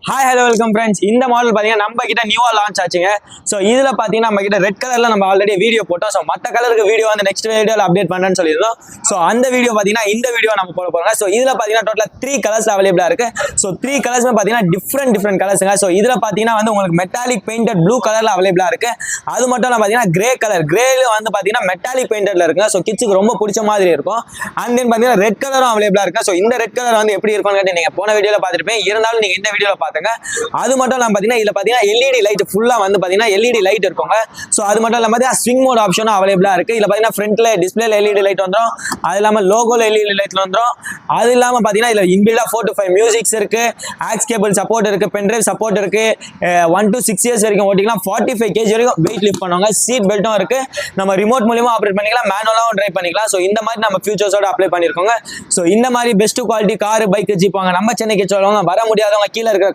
Hi hello welcome friends. இந்த model பார்த்தீங்கன்னா நம்ம கிட்ட நியூவாக லான்ச் ஆச்சுங்க. ஸோ இதில் பார்த்தீங்கன்னா நம்ம கிட்ட ரெட் கலரில் நம்ம ஆல்ரெடி வீடியோ போட்டோம். ஸோ மற்ற கலருக்கு வீடியோ வந்து நெக்ஸ்ட் வீடியோவில் அப்டேட் பண்ணுறேன்னு சொல்லியிருந்தோம். ஸோ அந்த வீடியோ பார்த்தீங்கன்னா இந்த வீடியோ நம்ம போட போகிறோம். ஸோ இதில் பார்த்தீங்கன்னா டோட்டலாக 3 கலர்ஸ் அவைலபிளாக இருக்குது. ஸோ 3 கலர்ஸுமே பார்த்தீங்கன்னா டிஃப்ரெண்ட் கலர்ஸுங்க. ஸோ இதில் பார்த்தீங்கன்னா வந்து உங்களுக்கு மெட்டாலிக் பெயிண்டட் ப்ளூ கலரில் அவைலபிளாக இருக்குது. அது மட்டும் இல்லை பார்த்தீங்கன்னா கிரே கலர், கிரேல வந்து பார்த்தீங்கன்னா மெட்டாலிக் பெயிண்டட்ல இருக்குங்க. ஸோ கிட்ஸுக்கு ரொம்ப பிடிச்ச மாதிரி இருக்கும். அண்ட் தென் பார்த்தீங்கன்னா ரெட் கலரும் அவைலபிளாக இருக்குது. ஸோ இந்த ரெட் கலர் வந்து எப்படி இருக்கும்னு நீங்கள் போன வீடியோவில் பார்த்துருப்பேன். இருந்தாலும் நீங்கள் இந்த வீடியோவில் பார்த்துங்க. அது மட்டும் இல்லாமல் பார்த்தீங்கன்னா இதில் பார்த்தீங்கன்னா எல்இடி லைட் ஃபுல்லாக வந்து பார்த்தீங்கன்னா எல்இடி லைட் இருக்குங்க. ஸோ அது மட்டும் இல்லாமல் பார்த்தீங்கன்னா ஸ்விங் மோட் ஆப்ஷனும் அவைலபிளாக இருக்குது. இதில் பார்த்தீங்கன்னா ஃப்ரண்ட்டில் டிஸ்பிளேல எல்இடி லைட் வந்துடும். அது இல்லாமல் லோகோவில் எல்இடி லைட்ல வந்துடும். அது இல்லாமல் பார்த்தீங்கன்னா இதில் இன்பில்டாக 4 to 5 மியூசிக்ஸ் இருக்குது. ஆக்ஸ் கேபிள் சப்போர்ட் இருக்குது. பென்ட்ரைவ் சப்போர்ட் இருக்குது. 1 to 6 இயர்ஸ் வரைக்கும் ஓட்டிக்கலாம். 45 kg வரைக்கும் வெயிட் லிஃப்ட் பண்ணுவாங்க. சீட் பெல்ட்டும் இருக்குது. நம்ம ரிமோட் மூலியமாக ஆப்ரேட் பண்ணிக்கலாம், மேனுவலாகவும் ட்ரைவ் பண்ணிக்கலாம். ஸோ இந்த மாதிரி நம்ம ஃபியூச்சர்ஸோட அப்ளை பண்ணியிருக்கோங்க. ஸோ இந்த மாதிரி best quality car, bike, jeep வாங்க நம்ம சென்னைக்கு சொல்லுவாங்க. வர முடியாதவங்க கீழே இருக்கிற